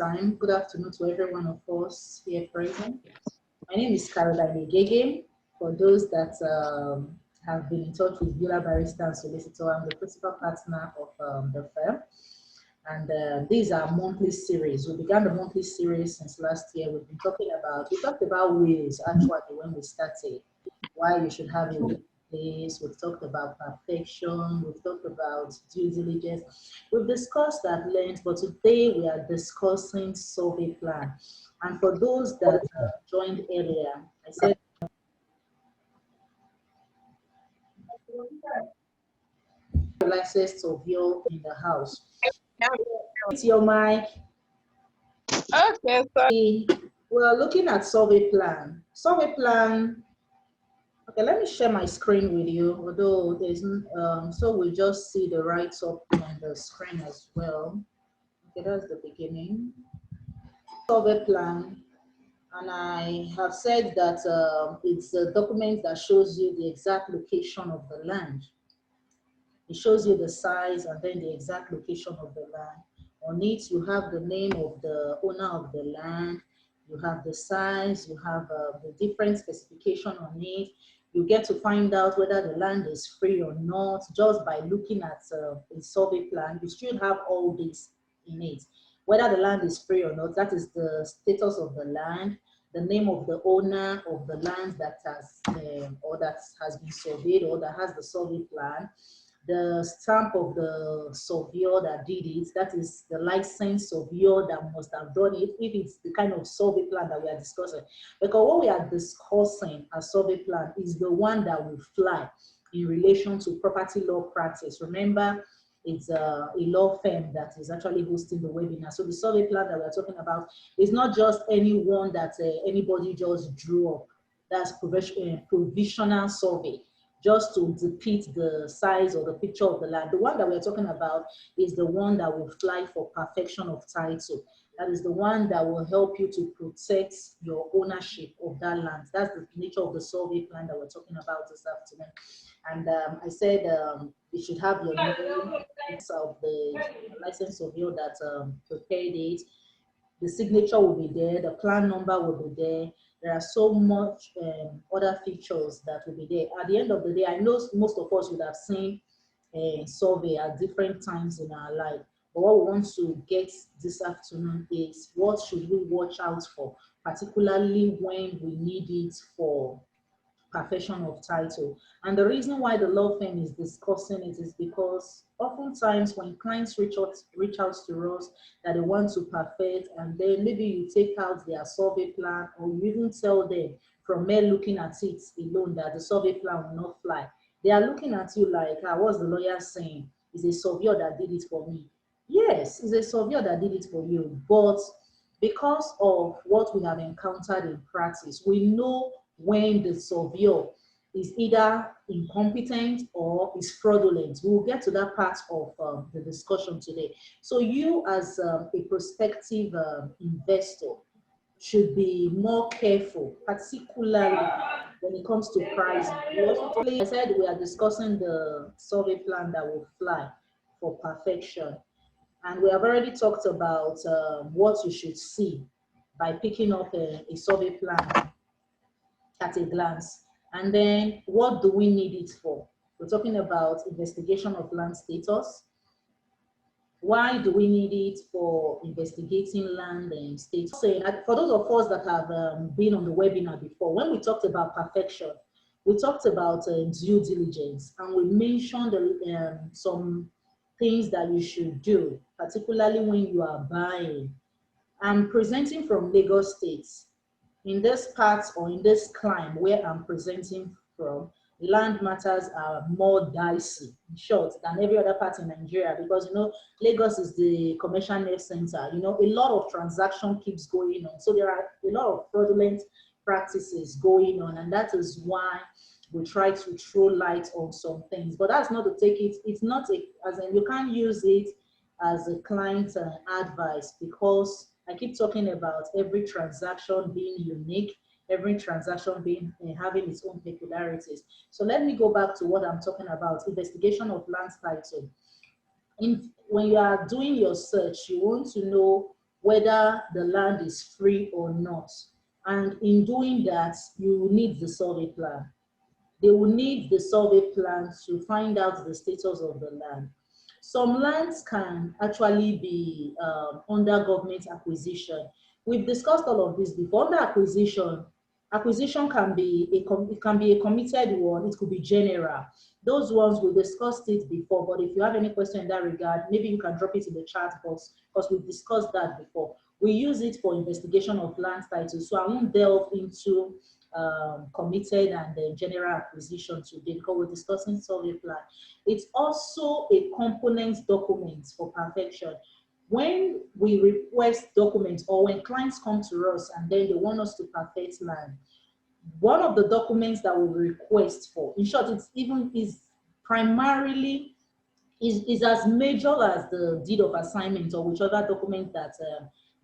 Time. Good afternoon to every one of us here present. My name is Caroline Egege. For those that have been in touch with Beulah Barrister and Solicitor, I'm the principal partner of the firm. And these are monthly series. We began the monthly series since last year. We talked about wills actually when we started, why you should have a will in place. We've talked about perfection. We've talked about due diligence. We've discussed at length, but today we are discussing survey plan. And for those that joined earlier, I said license of you in the house. It's your mic. Okay, sorry. We're looking at survey plan. Survey plan. Okay, let me share my screen with you, although there's so we'll just see the right up on the screen as well. Okay, that's the beginning. Survey plan. And I have said that it's a document that shows you the exact location of the land. It shows you the size and then the exact location of the land. On it, you have the name of the owner of the land, you have the size, you have the different specification on it. You get to find out whether the land is free or not just by looking at a survey plan. You should have all this in it. Whether the land is free or not, that is the status of the land, the name of the owner of the land that has or that has been surveyed or that has the survey plan, the stamp of the surveyor that did it, that is the licensed surveyor that must have done it, if it's the kind of survey plan that we are discussing. Because what we are discussing as survey plan is the one that will fly in relation to property law practice. Remember, it's a law firm that is actually hosting the webinar. So the survey plan that we're talking about is not just any one that anybody just drew up. That's provisional survey, just to depict the size or the picture of the land. The one that we're talking about is the one that will fly for perfection of title. That is the one that will help you to protect your ownership of that land. That's the nature of the survey plan that we're talking about this afternoon. And I said you should have your name of the license surveyor that prepared it. The signature will be there, the plan number will be there. There are so much other features that will be there. At the end of the day, I know most of us would have seen a survey at different times in our life. But what we want to get this afternoon is what should we watch out for, particularly when we need it for perfection of title. And the reason why the law firm is discussing it is because oftentimes when clients reach out to us that they want to perfect, and then maybe you take out their survey plan, or you even tell them from mere looking at it alone that the survey plan will not fly. They are looking at you like, what's the lawyer saying? Is a surveyor that did it for me. Yes, it's a surveyor that did it for you, but because of what we have encountered in practice, we know when the surveyor is either incompetent or is fraudulent. We will get to that part of the discussion today. So you as a prospective investor should be more careful, particularly when it comes to pricing. I said we are discussing the survey plan that will fly for perfection. And we have already talked about what you should see by picking up a survey plan at a glance. And then what do we need it for? We're talking about investigation of land status. Why do we need it for investigating land and status? For those of us that have been on the webinar before, when we talked about perfection, we talked about due diligence, and we mentioned some things that you should do, particularly when you are buying. I'm presenting from Lagos State. In this part or in this climb where I'm presenting from, land matters are more dicey, in short, than every other part in Nigeria, because you know Lagos is the commercial nerve center. You know, a lot of transaction keeps going on, so there are a lot of fraudulent practices going on, and that is why we try to throw light on some things. But that's not to take it. It's not as in you can't use it as a client advice, because I keep talking about every transaction being unique, every transaction being having its own peculiarities. So let me go back to what I'm talking about: investigation of land title. When you are doing your search, you want to know whether the land is free or not. And in doing that, you need the survey plan. They will need the survey plan to find out the status of the land. Some lands can actually be under government acquisition. We've discussed all of this before. Under acquisition, acquisition can be it can be a committed one. It could be general. Those ones we discussed it before. But if you have any question in that regard, maybe you can drop it in the chat box because we've discussed that before. We use it for investigation of land titles, so I won't delve into committed and general acquisition today because we're discussing survey plan. It's also a component document for perfection. When we request documents or when clients come to us and then they want us to perfect land, one of the documents that we request for, in short, it's even is primarily is as major as the deed of assignment or whichever document that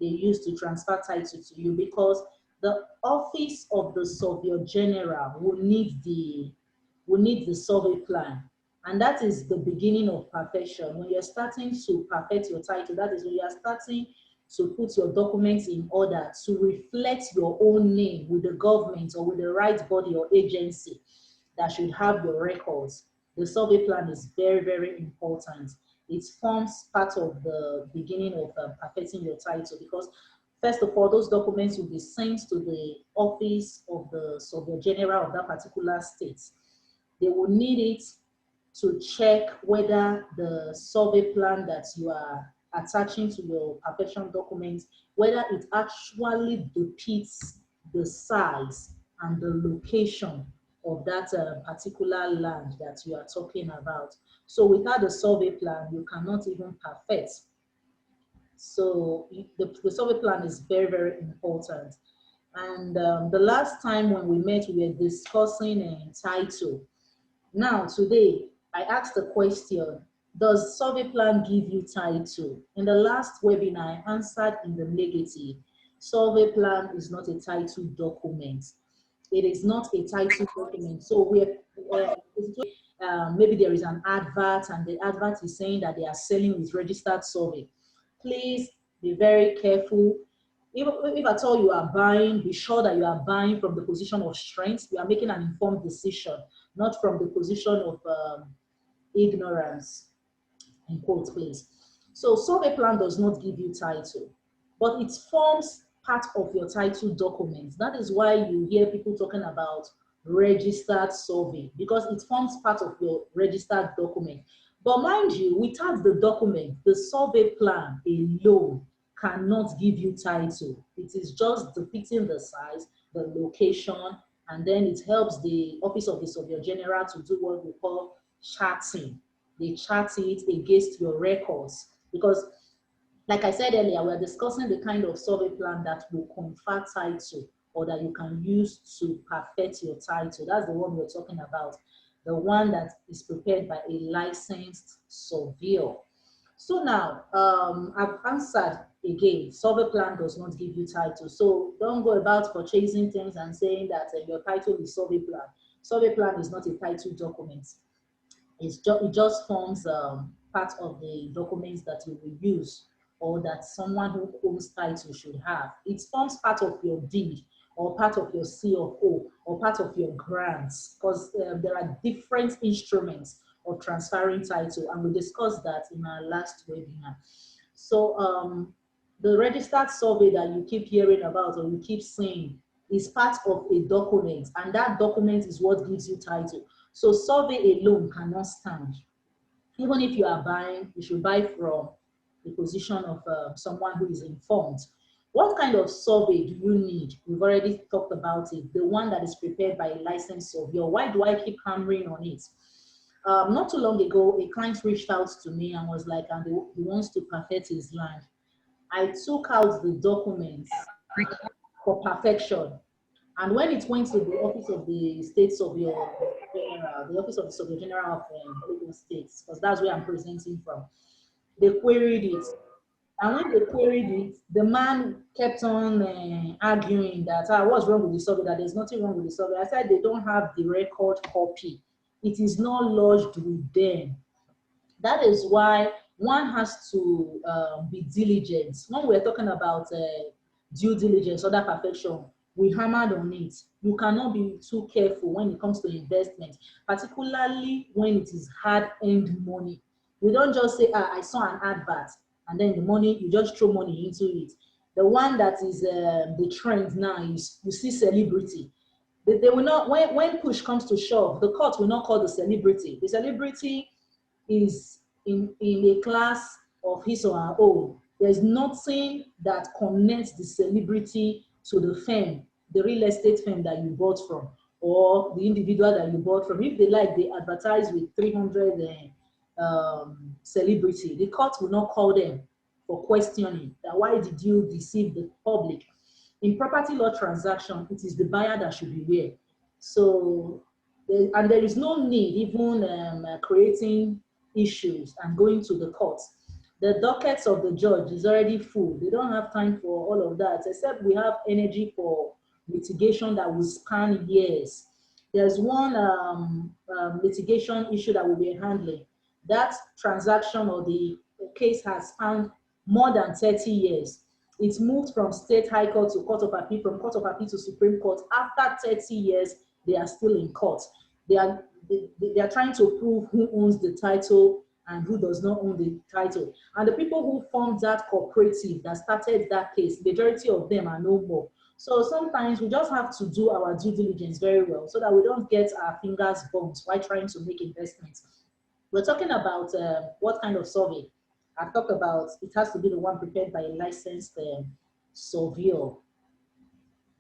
they use to transfer title to you, because the office of the surveyor general will need the survey plan, and that is the beginning of perfection. When you're starting to perfect your title, that is when you are starting to put your documents in order to reflect your own name with the government or with the right body or agency that should have your records. The survey plan is very, very important. It forms part of the beginning of perfecting your title, because first of all, those documents will be sent to the office of the surveyor general of that particular state. They will need it to check whether the survey plan that you are attaching to your perfection documents, whether it actually depicts the size and the location of that particular land that you are talking about. So without the survey plan, you cannot even perfect. So the survey plan is very, very important. And the last time when we met, we were discussing a title. Now, today, I asked the question, does survey plan give you title? In the last webinar, I answered in the negative. Survey plan is not a title document. It is not a title document. So maybe there is an advert and the advert is saying that they are selling with registered survey. Please be very careful. If at all you are buying, be sure that you are buying from the position of strength. You are making an informed decision, not from the position of ignorance, in quotes, please. So survey plan does not give you title, but it forms part of your title document. That is why you hear people talking about registered survey, because it forms part of your registered document. But mind you, without the document, the survey plan alone cannot give you title. It is just depicting the size, the location, and then it helps the office of the surveyor general to do what we call charting. They chart it against your records, because like I said earlier, we're discussing the kind of survey plan that will confer title or that you can use to perfect your title. That's the one we're talking about, the one that is prepared by a licensed surveyor. So now, I've answered again, survey plan does not give you title. So don't go about purchasing things and saying that your title is survey plan. Survey plan is not a title document. It just forms part of the documents that you will use or that someone who owns title should have. It forms part of your deed or part of your C of O or part of your grants, because there are different instruments of transferring title, and we discussed that in our last webinar. So the registered survey that you keep hearing about or you keep seeing is part of a document, and that document is what gives you title. So survey alone cannot stand. Even if you are buying, you should buy from the position of someone who is informed. What kind of survey do you need? We've already talked about it, the one that is prepared by a licensed surveyor. Why do I keep hammering on it? Not too long ago, a client reached out to me and was like, and he wants to perfect his land. I took out the documents for perfection. And when it went to the office of the state surveyor general, the office of the surveyor general of Lagos State, because that's where I'm presenting from, they queried it. And when they queried it, the man kept on arguing that, what's wrong with the survey, that there's nothing wrong with the survey. I said they don't have the record copy. It is not lodged with them. That is why one has to be diligent. When we're talking about due diligence, other perfection, we hammered on it. You cannot be too careful when it comes to investment, particularly when it is hard-earned money. You don't just say, I saw an advert, and then the money, you just throw money into it. The one that is the trend now is you see celebrity. They will not, when push comes to shove, the court will not call the celebrity. The celebrity is in a class of his or her own. There's nothing that connects the celebrity to the firm, the real estate firm that you bought from, or the individual that you bought from. If they like, they advertise with 300 celebrity. The court will not call them for questioning that why did you deceive the public. In property law transaction, it is the buyer that should beware. So, and there is no need even creating issues and going to the courts. The dockets of the judge is already full. They don't have time for all of that, except we have energy for litigation that will span years. There's one litigation issue that we'll be handling. That transaction or the case has spanned more than 30 years. It's moved from state high court to court of appeal, from court of appeal to Supreme Court. After 30 years, they are still in court. They are trying to prove who owns the title and who does not own the title. And the people who formed that cooperative that started that case, majority of them are no more. So sometimes we just have to do our due diligence very well so that we don't get our fingers burnt while trying to make investments. We're talking about what kind of survey. I've talked about it has to be the one prepared by a licensed surveyor.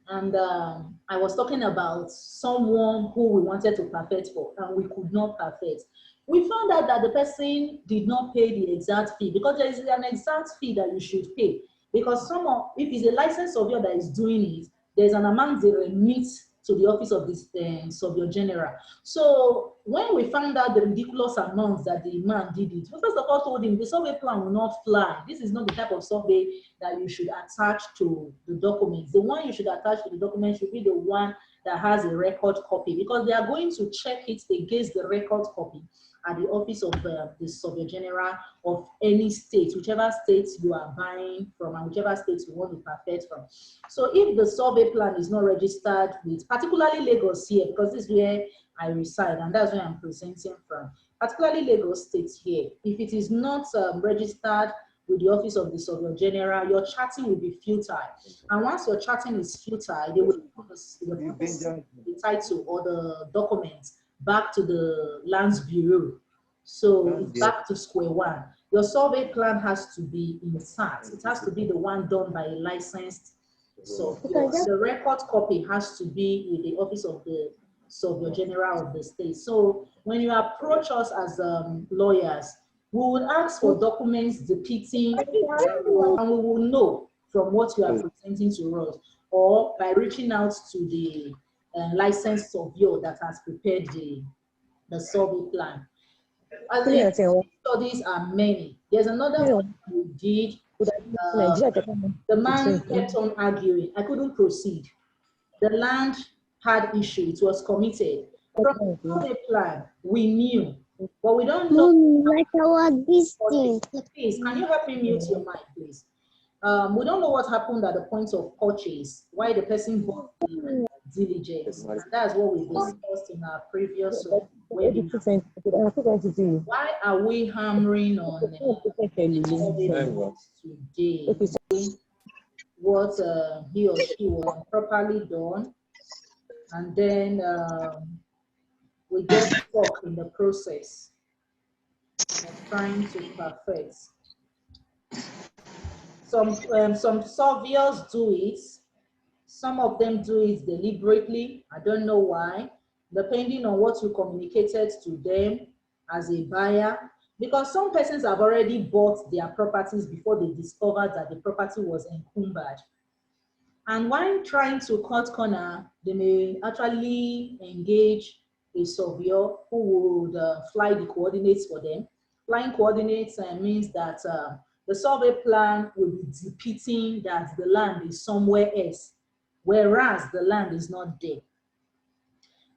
And I was talking about someone who we wanted to perfect for, and we could not perfect. We found out that the person did not pay the exact fee, because there is an exact fee that you should pay. Because if it's a licensed surveyor that is doing it, there's an amount they remit to the office of this surveyor general. So when we found out the ridiculous amounts that the man did it, we first of all told him the survey plan will not fly. This is not the type of survey that you should attach to the documents. The one you should attach to the document should be the one that has a record copy, because they are going to check it against the record copy at the office of the surveyor general of any state, whichever state you are buying from and whichever state you want to perfect from. So if the survey plan is not registered with, particularly Lagos here, because this is where I reside and that's where I'm presenting from, particularly Lagos State here, if it is not registered with the office of the surveyor general, your charting will be futile. And once your charting is futile, they will put the title or the documents back to the lands bureau. So it's back to square one. Your survey plan has to be intact. It has to be the one done by a licensed surveyor. The record copy has to be with the office of the surveyor general of the state. So when you approach us as lawyers, we will ask for documents depicting, and we will know from what you are presenting to us, or by reaching out to the licensed surveyor that has prepared the survey plan. Studies are many. There's another one we did. The man kept on arguing. I couldn't proceed. The land had issue. It was committed. From the survey plan, we knew, but we don't know. Please, can you help me mute your mic, please? We don't know what happened at the point of purchase, why the person bought the diligence. And that's what we discussed in our previous webinar. Why are we hammering on today? What he or she was properly done, and then we get stuck in the process of trying to perfect. Some surveyors do it. Some of them do it deliberately. I don't know why, depending on what you communicated to them as a buyer. Because some persons have already bought their properties before they discovered that the property was encumbered. And when trying to cut corner, they may actually engage a surveyor who would fly the coordinates for them. Flying coordinates means that the survey plan will be depicting that the land is somewhere else, whereas the land is not there.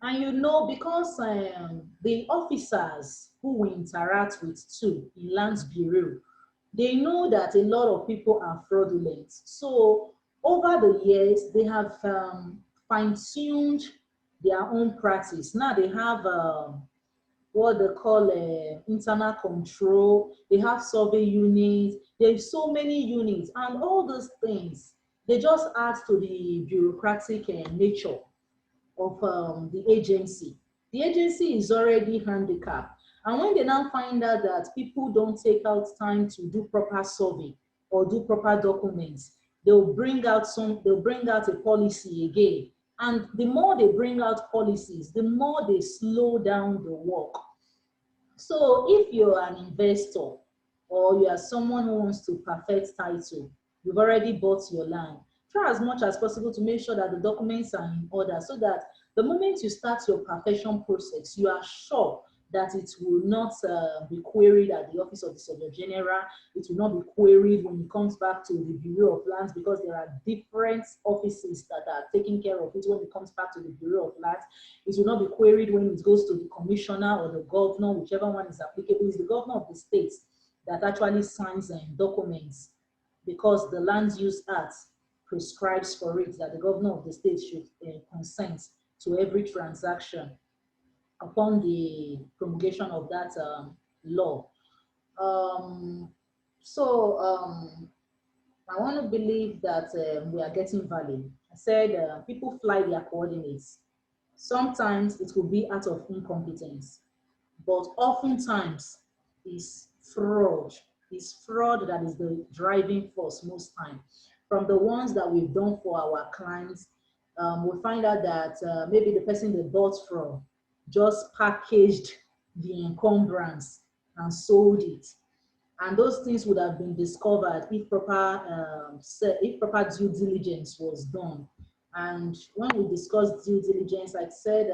And you know, because the officers who we interact with too in Lands Bureau, they know that a lot of people are fraudulent. So over the years, they have fine-tuned their own practice. Now they have what they call internal control. They have survey units. There's so many units, and all those things, they just add to the bureaucratic nature of the agency. The agency is already handicapped. And when they now find out that people don't take out time to do proper survey or do proper documents, they'll bring out a policy again. And the more they bring out policies, the more they slow down the work. So if you're an investor or you are someone who wants to perfect title, you've already bought your land, try as much as possible to make sure that the documents are in order so that the moment you start your perfection process, you are sure that it will not be queried at the office of the Surveyor General. It will not be queried when it comes back to the Bureau of Lands, because there are different offices that are taking care of it when it comes back to the Bureau of Lands. It will not be queried when it goes to the commissioner or the governor, whichever one is applicable. It's the governor of the state that actually signs documents, because the Land Use Act prescribes for it that the governor of the state should consent to every transaction upon the promulgation of that law. Um, so I want to believe that we are getting value. I said people fly their coordinates. Sometimes it will be out of incompetence, but oftentimes it's fraud. It's fraud that is the driving force most time. From the ones that we've done for our clients, we find out that maybe the person they bought from just packaged the encumbrance and sold it. And those things would have been discovered if proper due diligence was done. And when we discussed due diligence, I said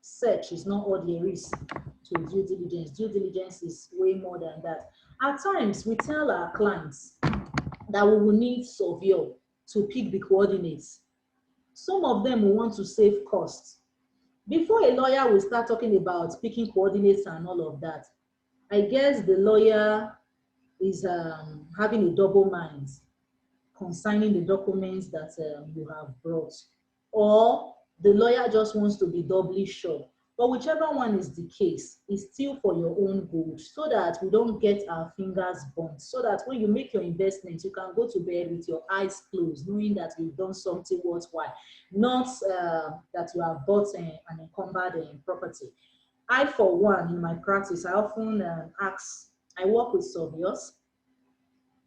search is not all there is to due diligence. Due diligence is way more than that. At times, we tell our clients that we will need surveyor to pick the coordinates. Some of them will want to save costs. Before a lawyer will start talking about picking coordinates and all of that, I guess the lawyer is having a double mind concerning the documents that you have brought, or the lawyer just wants to be doubly sure. But whichever one is the case, is still for your own good, so that we don't get our fingers burnt, so that when you make your investment, you can go to bed with your eyes closed, knowing that you've done something worthwhile, not that you have bought an encumbered property. I, for one, in my practice, I often I work with surveyors.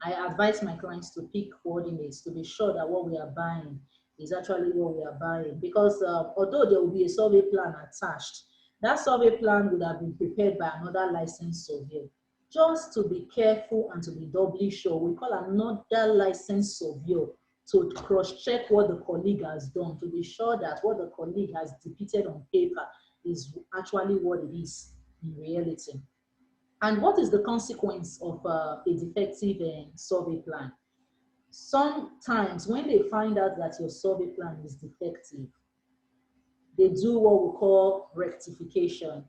I advise my clients to pick coordinates to be sure that what we are buying is actually what we are buying. Because although there will be a survey plan attached, that survey plan would have been prepared by another licensed surveyor. Just to be careful and to be doubly sure, we call another licensed surveyor to cross-check what the colleague has done, to be sure that what the colleague has depicted on paper is actually what it is in reality. And what is the consequence of a defective survey plan? Sometimes when they find out that your survey plan is defective, they do what we call rectification.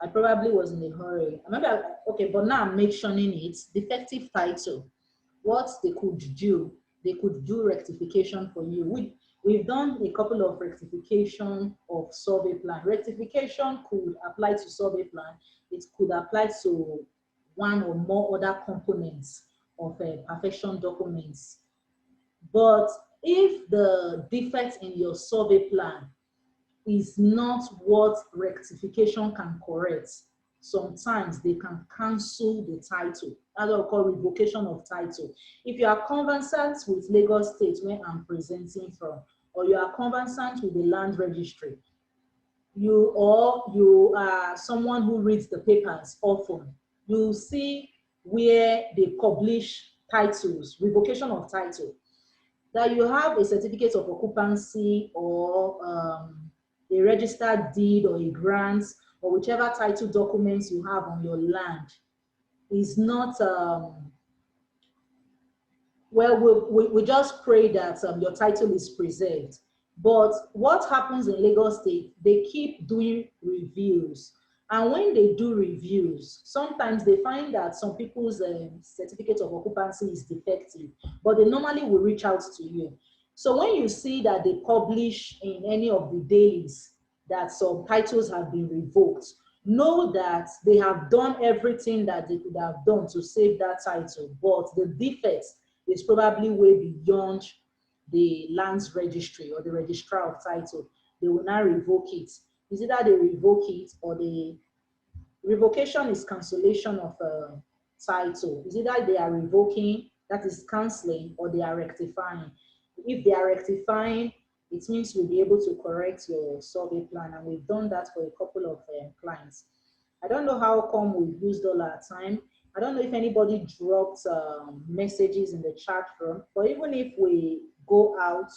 I probably was in a hurry. Okay, but now I'm mentioning it. Defective title. What they could do rectification for you. We've done a couple of rectification of survey plan. Rectification could apply to survey plan. It could apply to one or more other components of perfection documents. But if the defect in your survey plan is not what rectification can correct, sometimes they can cancel the title. That's what we call revocation of title. If you are conversant with Lagos State, where I'm presenting from, or you are conversant with the land registry, you are someone who reads the papers often, you see where they publish titles, revocation of title, that you have a certificate of occupancy or a registered deed or a grant or whichever title documents you have on your land is not, well, we just pray that your title is preserved. But what happens in Lagos State, they keep doing reviews. And when they do reviews, sometimes they find that some people's certificate of occupancy is defective, but they normally will reach out to you. So when you see that they publish in any of the dailies that some titles have been revoked, know that they have done everything that they could have done to save that title, but the defect is probably way beyond the lands registry or the registrar of title. They will now revoke it. Is either they revoke it or the revocation is cancellation of a title. Is either they are revoking, that is cancelling, or they are rectifying. If they are rectifying, it means we'll be able to correct your survey plan, and we've done that for a couple of clients. I don't know how come we've used all our time. I don't know if anybody dropped messages in the chat room, but even if we go out,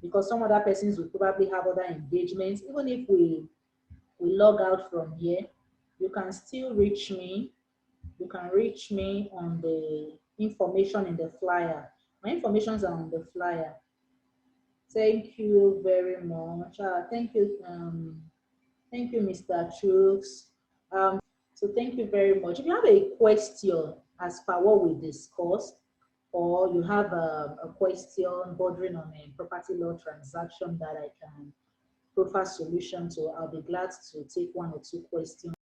because some other persons will probably have other engagements, even if we log out from here, you can still reach me. You can reach me on the information in the flyer. My informations are on the flyer. Thank you very much. Thank you, Mr. Chooks. So thank you very much. If you have a question as per what we discussed, or you have a question bordering on a property law transaction that I can proffer solution to, I'll be glad to take one or two questions.